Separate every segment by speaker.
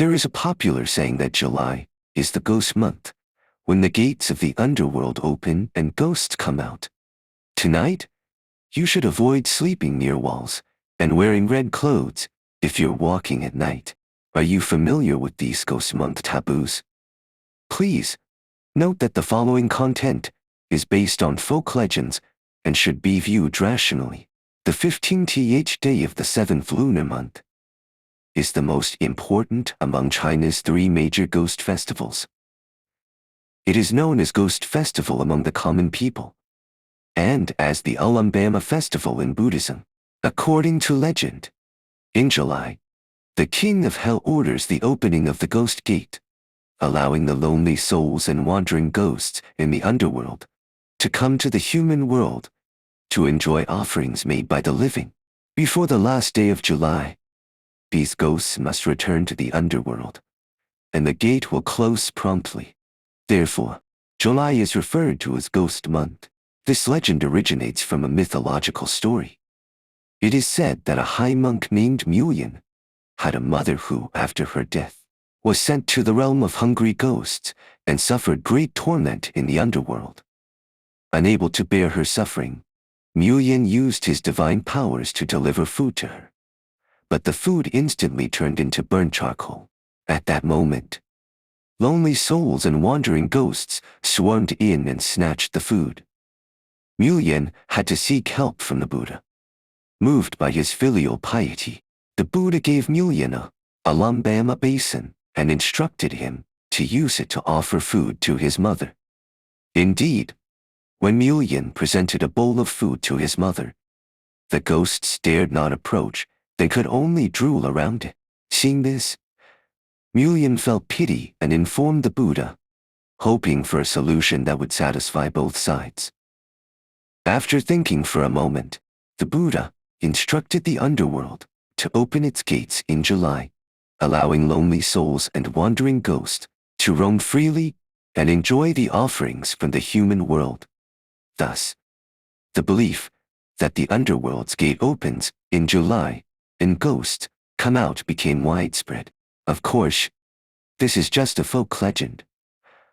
Speaker 1: There is a popular saying that July is the ghost month, when the gates of the underworld open and ghosts come out. Tonight, you should avoid sleeping near walls and wearing red clothes if you're walking at night. Are you familiar with these ghost month taboos? Please note that the following content is based on folk legends and should be viewed rationally. The 15th day of the 7th lunar month is the most important among China's 3 major ghost festivals. It is known as Ghost Festival among the common people, and as the Ulambama Festival in Buddhism. According to legend, in July, the King of Hell orders the opening of the Ghost Gate, allowing the lonely souls and wandering ghosts in the underworld to come to the human world to enjoy offerings made by the living. Before the last day of July, these ghosts must return to the underworld, and the gate will close promptly. Therefore, July is referred to as Ghost Month. This legend originates from a mythological story. It is said that a high monk named Mulian had a mother who, after her death, was sent to the realm of hungry ghosts and suffered great torment in the underworld. Unable to bear her suffering, Mulian used his divine powers to deliver food to her. But the food instantly turned into burnt charcoal. At that moment, lonely souls and wandering ghosts swarmed in and snatched the food. Mulian had to seek help from the Buddha. Moved by his filial piety, the Buddha gave Mulian a lambama basin and instructed him to use it to offer food to his mother. Indeed, when Mulian presented a bowl of food to his mother, the ghosts dared not approach. They could only drool around it. Seeing this, Mulian felt pity and informed the Buddha, hoping for a solution that would satisfy both sides. After thinking for a moment, the Buddha instructed the underworld to open its gates in July, allowing lonely souls and wandering ghosts to roam freely and enjoy the offerings from the human world. Thus, the belief that the underworld's gate opens in July and ghosts come out became widespread. Of course, this is just a folk legend.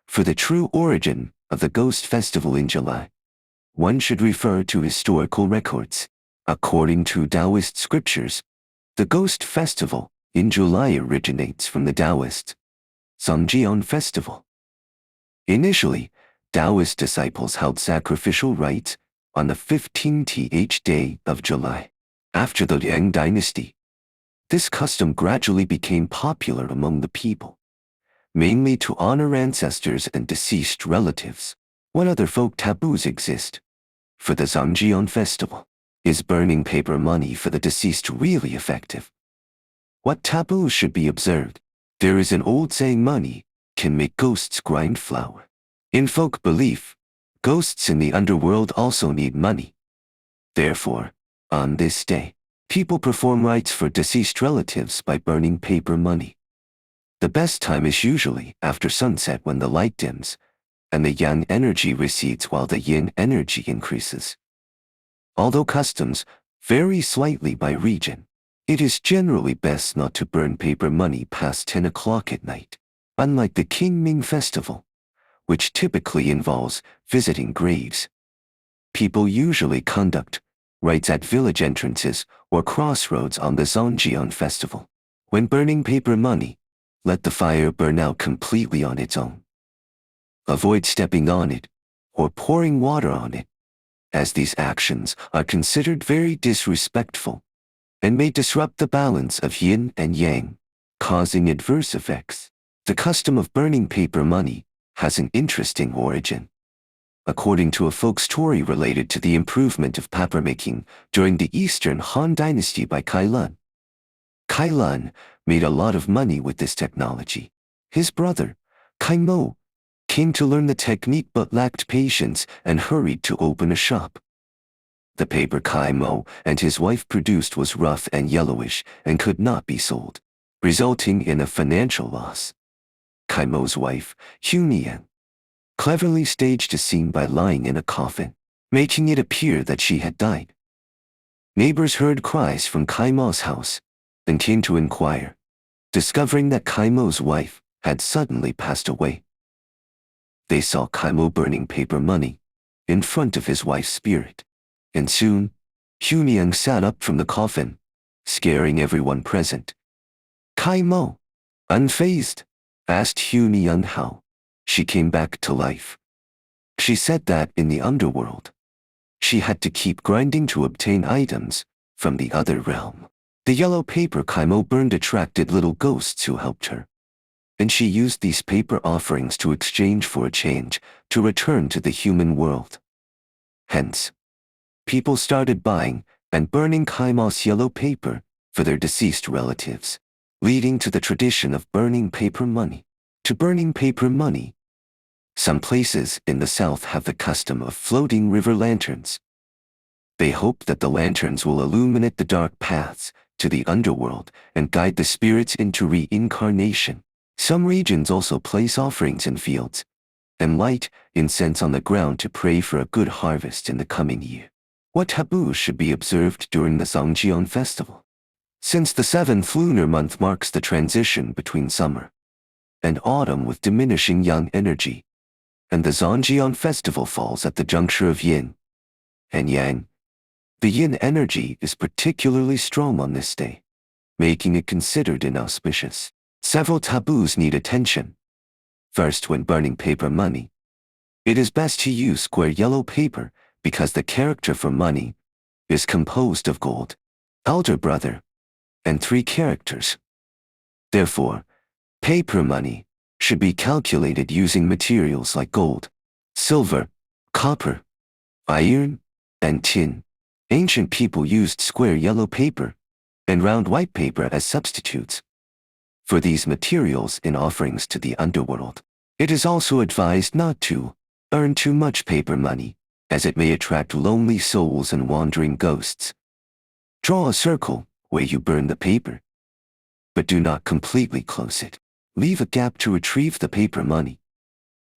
Speaker 1: For the true origin of the Ghost Festival in July, one should refer to historical records. According to Taoist scriptures, the Ghost Festival in July originates from the Taoist Zongjian Festival. Initially, Taoist disciples held sacrificial rites on the 15th day of July. After the Liang dynasty, this custom gradually became popular among the people, mainly to honor ancestors and deceased relatives. What other folk taboos exist? For the Zongjian festival, is burning paper money for the deceased really effective? What taboos should be observed? There is an old saying, money can make ghosts grind flour. In folk belief, ghosts in the underworld also need money. Therefore, on this day, people perform rites for deceased relatives by burning paper money. The best time is usually after sunset, when the light dims and the yang energy recedes while the yin energy increases. Although customs vary slightly by region, it is generally best not to burn paper money past 10 o'clock at night. Unlike the Qingming festival, which typically involves visiting graves, people usually conduct rites at village entrances or crossroads on the Zongjian festival. When burning paper money, let the fire burn out completely on its own. Avoid stepping on it or pouring water on it, as these actions are considered very disrespectful and may disrupt the balance of yin and yang, causing adverse effects. The custom of burning paper money has an interesting origin. According to a folk story related to the improvement of papermaking during the Eastern Han Dynasty by Kailan. Kailan made a lot of money with this technology. His brother, Kaimo, came to learn the technique but lacked patience and hurried to open a shop. The paper Kaimo and his wife produced was rough and yellowish and could not be sold, resulting in a financial loss. Kaimo's wife, Hunian, cleverly staged a scene by lying in a coffin, making it appear that she had died. Neighbors heard cries from Kaimo's house and came to inquire. discovering that Kaimo's wife had suddenly passed away. They saw Kaimo burning paper money in front of his wife's spirit, and soon, Humiang sat up from the coffin, scaring everyone present. Kaimo, unfazed, asked Humiang how she came back to life. She said that in the underworld, she had to keep grinding to obtain items from the other realm. The yellow paper Kaimo burned attracted little ghosts who helped her, and she used these paper offerings to exchange for a change to return to the human world. Hence, people started buying and burning Kaimo's yellow paper for their deceased relatives, leading to the tradition of burning paper money. To burning paper money, some places in the south have the custom of floating river lanterns. They hope that the lanterns will illuminate the dark paths to the underworld and guide the spirits into reincarnation. Some regions also place offerings in fields and light incense on the ground to pray for a good harvest in the coming year. What taboos should be observed during the Zongjian festival? Since the 7th lunar month marks the transition between summer and autumn with diminishing yang energy, and the Zongjian festival falls at the juncture of yin and yang, the yin energy is particularly strong on this day, making it considered inauspicious. Several taboos need attention. First, when burning paper money, it is best to use square yellow paper because the character for money is composed of gold, elder brother, and 3 characters. Therefore, paper money should be calculated using materials like gold, silver, copper, iron, and tin. Ancient people used square yellow paper and round white paper as substitutes for these materials in offerings to the underworld. It is also advised not to earn too much paper money, as it may attract lonely souls and wandering ghosts. Draw a circle where you burn the paper, but do not completely close it. Leave a gap to retrieve the paper money.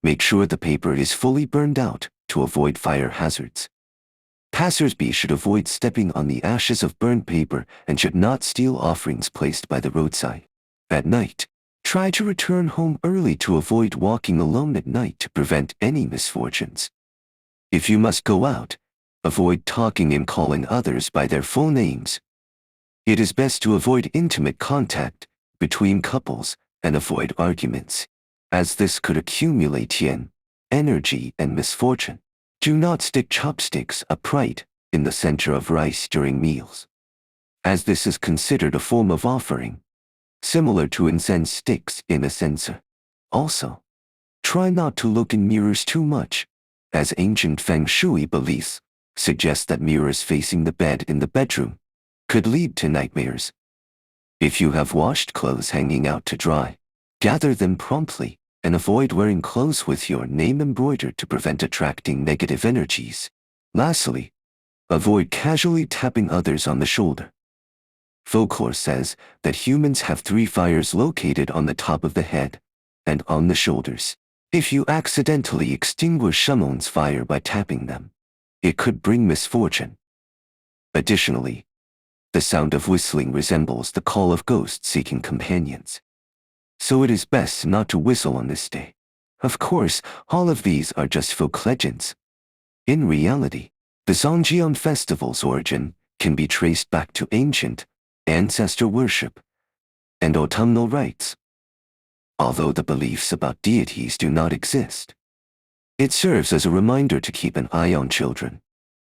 Speaker 1: Make sure the paper is fully burned out to avoid fire hazards. Passers-by should avoid stepping on the ashes of burned paper and should not steal offerings placed by the roadside. At night, try to return home early to avoid walking alone at night to prevent any misfortunes. If you must go out, avoid talking and calling others by their full names. It is best to avoid intimate contact between couples and avoid arguments, as this could accumulate yin, energy, and misfortune. Do not stick chopsticks upright in the center of rice during meals, as this is considered a form of offering, similar to incense sticks in a censer. Also, try not to look in mirrors too much, as ancient feng shui beliefs suggest that mirrors facing the bed in the bedroom could lead to nightmares. If you have washed clothes hanging out to dry, gather them promptly and avoid wearing clothes with your name embroidered to prevent attracting negative energies. Lastly, avoid casually tapping others on the shoulder. Folklore says that humans have 3 fires located on the top of the head and on the shoulders. If you accidentally extinguish someone's fire by tapping them, it could bring misfortune. Additionally, the sound of whistling resembles the call of ghosts seeking companions, so it is best not to whistle on this day. Of course, all of these are just folk legends. In reality, the Zongjian festival's origin can be traced back to ancient ancestor worship and autumnal rites. Although the beliefs about deities do not exist, it serves as a reminder to keep an eye on children.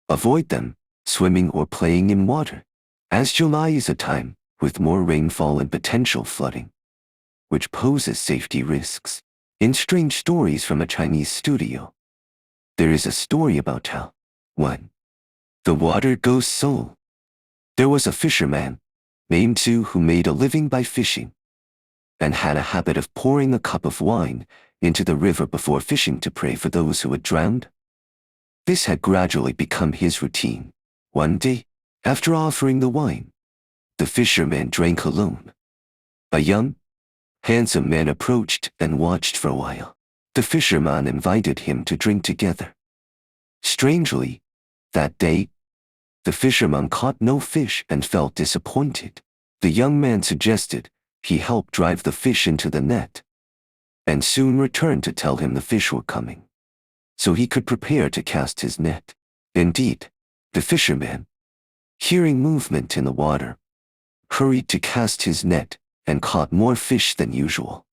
Speaker 1: Avoid them swimming or playing in water, as July is a time with more rainfall and potential flooding, which poses safety risks. In Strange Stories from a Chinese Studio, there is a story about how 1. The water ghost soul. There was a fisherman named Su who made a living by fishing and had a habit of pouring a cup of wine into the river before fishing to pray for those who had drowned. This had gradually become his routine. One day, after offering the wine, the fisherman drank alone. A young, handsome man approached and watched for a while. The fisherman invited him to drink together. Strangely, that day, the fisherman caught no fish and felt disappointed. The young man suggested He helped drive the fish into the net, and soon returned to tell him the fish were coming, so he could prepare to cast his net. Indeed, the fisherman, hearing movement in the water, hurried to cast his net and caught more fish than usual.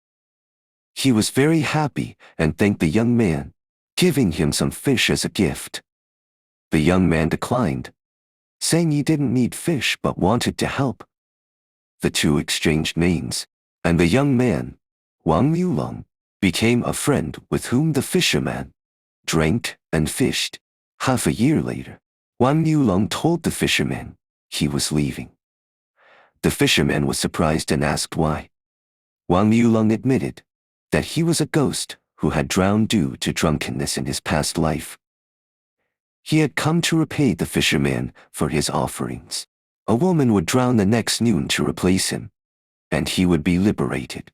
Speaker 1: He was very happy and thanked the young man, giving him some fish as a gift. The young man declined, saying he didn't need fish but wanted to help. The two exchanged names, and the young man, Wang Liulong, became a friend with whom the fisherman drank and fished. Half a year later, Wang Liulong told the fisherman he was leaving. The fisherman was surprised and asked why. Wang Liulong admitted that he was a ghost who had drowned due to drunkenness in his past life. He had come to repay the fisherman for his offerings. A woman would drown the next noon to replace him, and he would be liberated.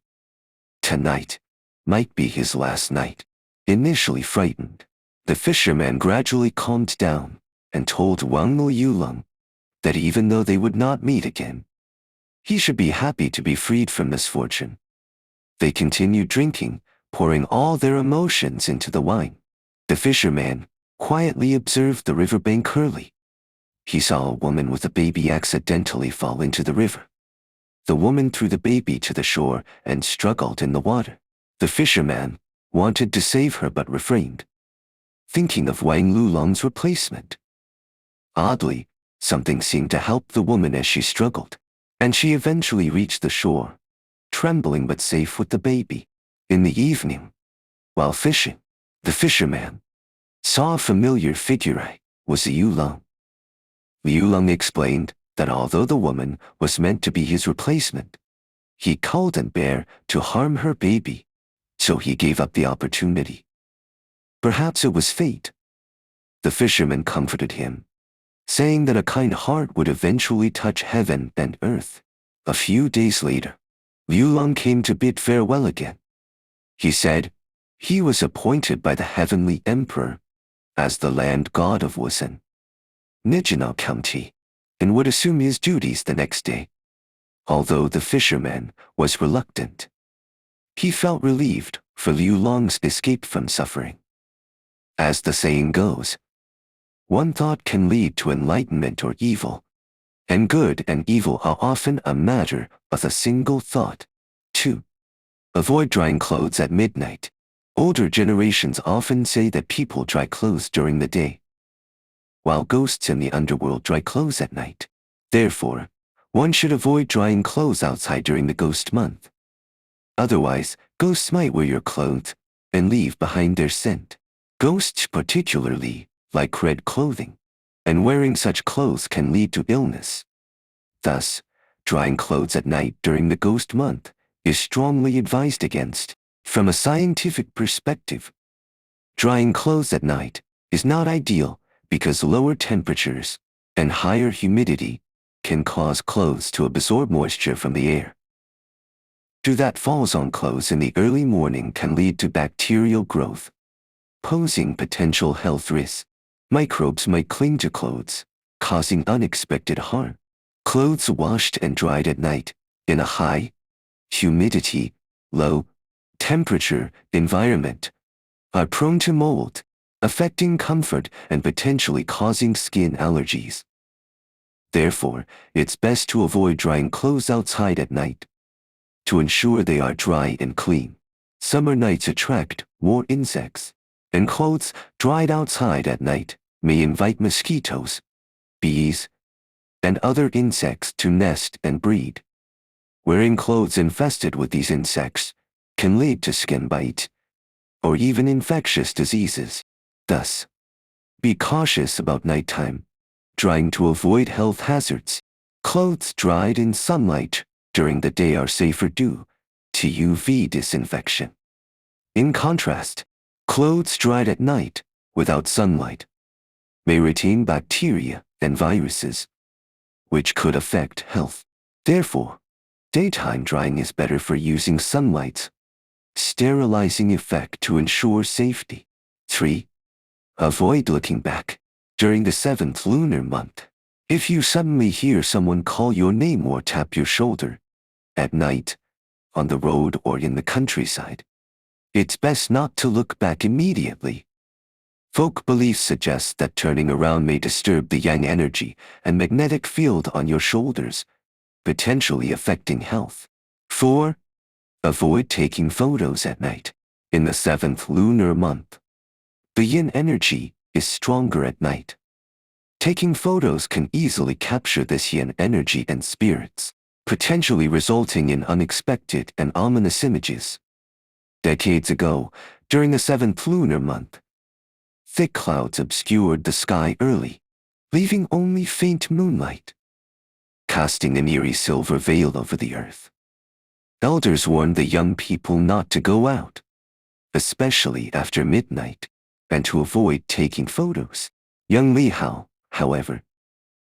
Speaker 1: Tonight might be his last night. Initially frightened, the fisherman gradually calmed down and told Wang Liulong that even though they would not meet again, he should be happy to be freed from misfortune. They continued drinking, pouring all their emotions into the wine. The fisherman quietly observed the riverbank early. He saw a woman with a baby accidentally fall into the river. The woman threw the baby to the shore and struggled in the water. The fisherman wanted to save her but refrained, thinking of Wang Liulong's replacement. Oddly, something seemed to help the woman as she struggled, and she eventually reached the shore, trembling but safe with the baby. In the evening, while fishing, the fisherman saw a familiar figure. It was Liulong. Liulong explained that although the woman was meant to be his replacement, he couldn't bear to harm her baby, so he gave up the opportunity. Perhaps it was fate. The fisherman comforted him, saying that a kind heart would eventually touch heaven and earth. A few days later, Liulong came to bid farewell again. He said he was appointed by the heavenly emperor as the land god of Wusan, Nijinao County, and would assume his duties the next day. Although the fisherman was reluctant, he felt relieved for Liulong's escape from suffering. As the saying goes, one thought can lead to enlightenment or evil, and good and evil are often a matter of a single thought. 2. Avoid drying clothes at midnight. Older generations often say that people dry clothes during the day, while ghosts in the underworld dry clothes at night. Therefore, one should avoid drying clothes outside during the ghost month. Otherwise, ghosts might wear your clothes and leave behind their scent. Ghosts particularly like red clothing, and wearing such clothes can lead to illness. Thus, drying clothes at night during the ghost month is strongly advised against. From a scientific perspective, drying clothes at night is not ideal because lower temperatures and higher humidity can cause clothes to absorb moisture from the air. Dew that falls on clothes in the early morning can lead to bacterial growth, posing potential health risks. Microbes might cling to clothes, causing unexpected harm. Clothes washed and dried at night in a high humidity, low temperature environment are prone to mold, affecting comfort and potentially causing skin allergies. Therefore, it's best to avoid drying clothes outside at night to ensure they are dry and clean. Summer nights attract more insects, and clothes dried outside at night may invite mosquitoes, bees, and other insects to nest and breed. Wearing clothes infested with these insects can lead to skin bites or even infectious diseases. Thus, be cautious about nighttime drying to avoid health hazards. Clothes dried in sunlight during the day are safer due to UV disinfection. In contrast, clothes dried at night without sunlight may retain bacteria and viruses, which could affect health. Therefore, daytime drying is better for using sunlight's sterilizing effect to ensure safety. 3. Avoid looking back. During the 7th lunar month, if you suddenly hear someone call your name or tap your shoulder at night, on the road or in the countryside, it's best not to look back immediately. Folk beliefs suggest that turning around may disturb the yang energy and magnetic field on your shoulders, potentially affecting health. 4. Avoid taking photos at night. In the 7th lunar month, the yin energy is stronger at night. Taking photos can easily capture this yin energy and spirits, potentially resulting in unexpected and ominous images. Decades ago, during the 7th lunar month, thick clouds obscured the sky early, leaving only faint moonlight, casting an eerie silver veil over the earth. Elders warned the young people not to go out, especially after midnight, and to avoid taking photos. Young Li Hao, however,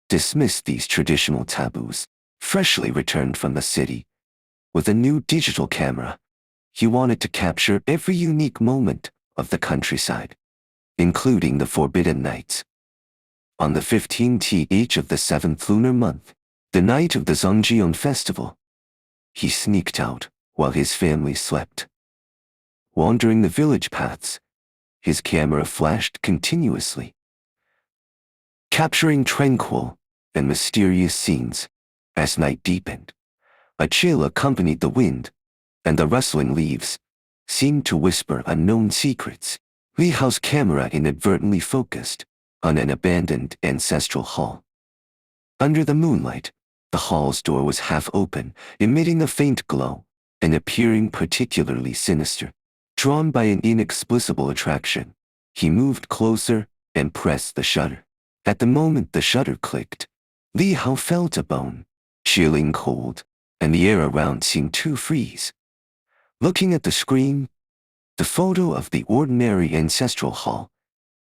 Speaker 1: dismissed these traditional taboos. Freshly returned from the city, with a new digital camera, he wanted to capture every unique moment of the countryside, including the forbidden nights. On the 15th of the 7th lunar month, the night of the Zongjiong festival, he sneaked out while his family slept. Wandering the village paths, his camera flashed continuously, capturing tranquil and mysterious scenes. As night deepened, a chill accompanied the wind, and the rustling leaves seemed to whisper unknown secrets. Li Hao's camera inadvertently focused on an abandoned ancestral hall. Under the moonlight, the hall's door was half open, emitting a faint glow and appearing particularly sinister. Drawn by an inexplicable attraction, he moved closer and pressed the shutter. At the moment the shutter clicked, Li Hao felt a bone, chilling cold, and the air around seemed to freeze. Looking at the screen, the photo of the ordinary ancestral hall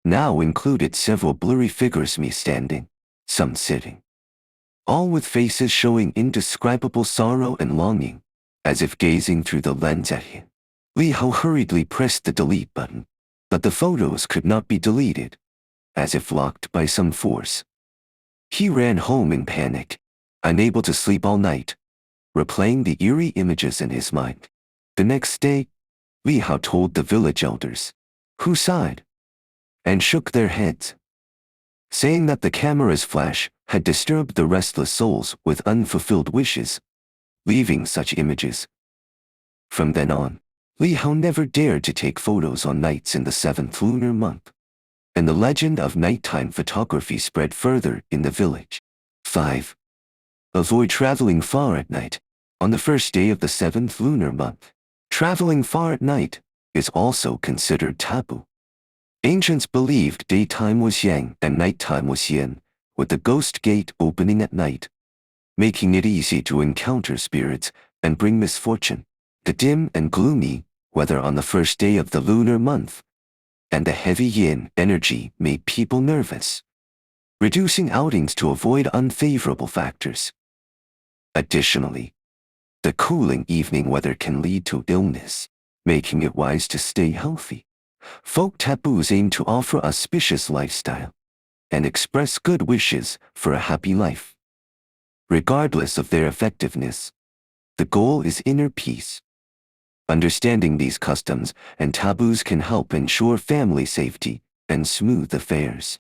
Speaker 1: now included several blurry figures, me standing, some sitting, all with faces showing indescribable sorrow and longing, as if gazing through the lens at him. Li Hao hurriedly pressed the delete button, but the photos could not be deleted, as if locked by some force. He ran home in panic, unable to sleep all night, replaying the eerie images in his mind. The next day, Li Hao told the village elders, who sighed and shook their heads, saying that the camera's flash had disturbed the restless souls with unfulfilled wishes, leaving such images. From then on, Li Hao never dared to take photos on nights in the 7th lunar month, and the legend of nighttime photography spread further in the village. 5. Avoid traveling far at night. On the first day of the 7th lunar month, traveling far at night is also considered taboo. Ancients believed daytime was yang and nighttime was yin, with the ghost gate opening at night, making it easy to encounter spirits and bring misfortune. The dim and gloomy weather on the first day of the lunar month and the heavy yin energy made people nervous, reducing outings to avoid unfavorable factors. Additionally, the cooling evening weather can lead to illness, making it wise to stay healthy. Folk taboos aim to offer a auspicious lifestyle and express good wishes for a happy life. Regardless of their effectiveness, the goal is inner peace. Understanding these customs and taboos can help ensure family safety and smooth affairs.